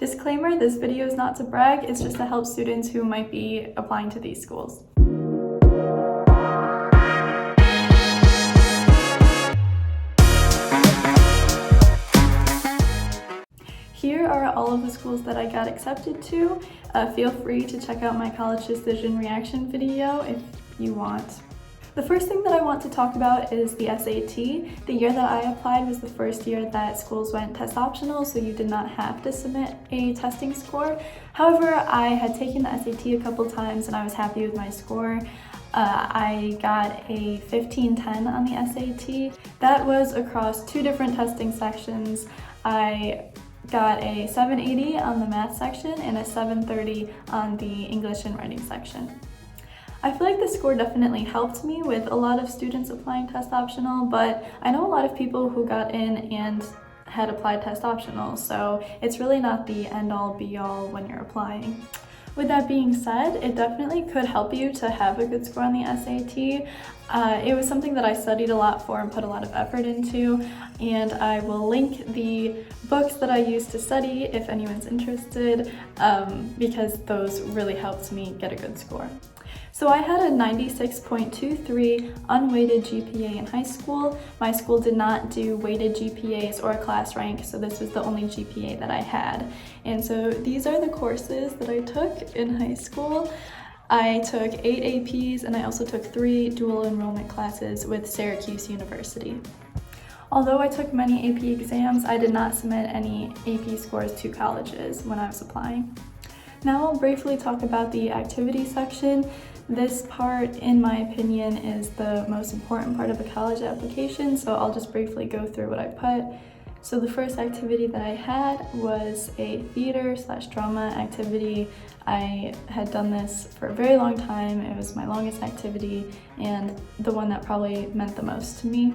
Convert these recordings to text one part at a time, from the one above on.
Disclaimer, this video is not to brag, it's just to help students who might be applying to these schools. Here are all of the schools that I got accepted to. Feel free to check out my college decision reaction video if you want. The first thing that I want to talk about is the SAT. The year that I applied was the first year that schools went test optional, so you did not have to submit a testing score. However, I had taken the SAT a couple times and I was happy with my score. I got a 1510 on the SAT. That was across two different testing sections. I got a 780 on the math section and a 730 on the English and writing section. I feel like the score definitely helped me with a lot of students applying test optional, but I know a lot of people who got in and had applied test optional, so it's really not the end-all be-all when you're applying. With that being said, it definitely could help you to have a good score on the SAT. It was something that I studied a lot for and put a lot of effort into, and I will link the books that I used to study if anyone's interested, because those really helped me get a good score. So I had a 96.23 unweighted GPA in high school. My school did not do weighted GPAs or class rank, so this was the only GPA that I had. And so these are the courses that I took in high school. I took 8 APs and I also took 3 dual enrollment classes with Syracuse University. Although I took many AP exams, I did not submit any AP scores to colleges when I was applying. Now I'll briefly talk about the activity section. This part, in my opinion, is the most important part of a college application, so I'll just briefly go through what I put. So the first activity that I had was a theater/drama activity. I had done this for a very long time. It was my longest activity and the one that probably meant the most to me.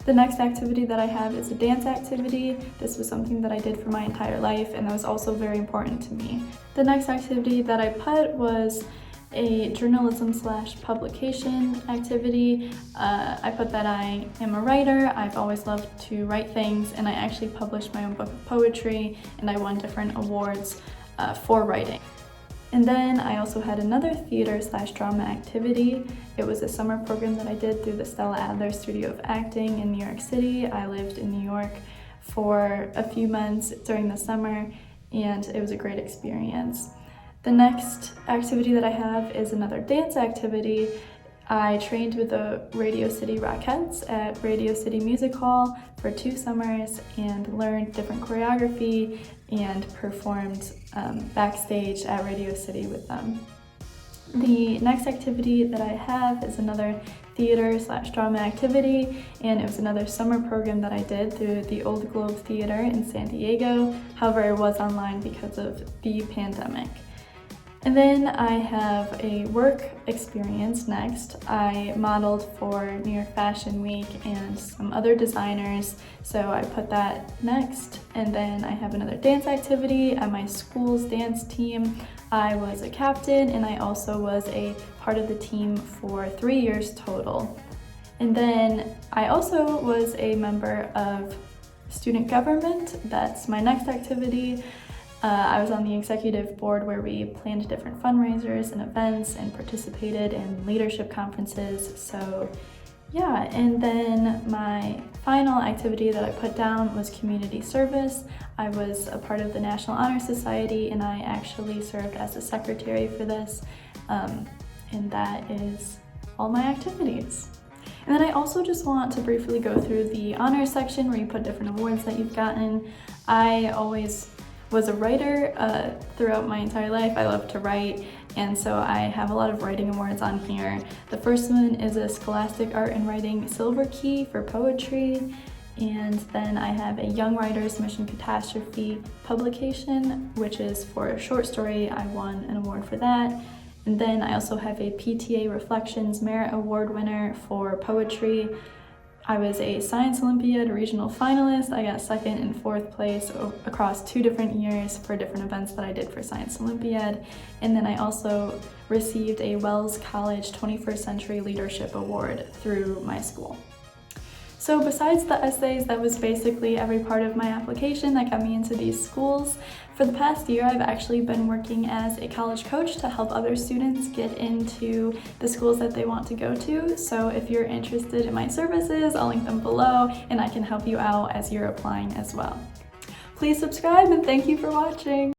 The next activity that I have is a dance activity. This was something that I did for my entire life and that was also very important to me. The next activity that I put was a journalism/publication activity. I put that I am a writer. I've always loved to write things, and I actually published my own book of poetry and I won different awards for writing. And then I also had another theater/drama activity. It was a summer program that I did through the Stella Adler Studio of Acting in New York City. I lived in New York for a few months during the summer and it was a great experience. The next activity that I have is another dance activity. I trained with the Radio City Rockettes at Radio City Music Hall for 2 summers and learned different choreography and performed backstage at Radio City with them. The next activity that I have is another theater/drama activity, and it was another summer program that I did through the Old Globe Theater in San Diego. However, it was online because of the pandemic. And then I have a work experience next. I modeled for New York Fashion Week and some other designers, so I put that next. And then I have another dance activity at my school's dance team. I was a captain and I also was a part of the team for 3 years total. And then I also was a member of student government. That's my next activity. I was on the executive board where we planned different fundraisers and events and participated in leadership conferences. So yeah, and then my final activity that I put down was community service. I was a part of the National Honor Society and I actually served as the secretary for this. And that is all my activities. And then I also just want to briefly go through the honors section where you put different awards that you've gotten. I always was a writer throughout my entire life. I love to write, and so I have a lot of writing awards on here. The first one is a Scholastic Art and Writing Silver Key for poetry, and then I have a Young Writers Mission Catastrophe publication, which is for a short story. I won an award for that. And then I also have a PTA Reflections Merit Award winner for poetry. I was a Science Olympiad regional finalist. I got 2nd and 4th place across 2 different years for different events that I did for Science Olympiad. And then I also received a Wells College 21st Century Leadership Award through my school. So besides the essays, that was basically every part of my application that got me into these schools. For the past year, I've actually been working as a college coach to help other students get into the schools that they want to go to. So if you're interested in my services, I'll link them below and I can help you out as you're applying as well. Please subscribe and thank you for watching.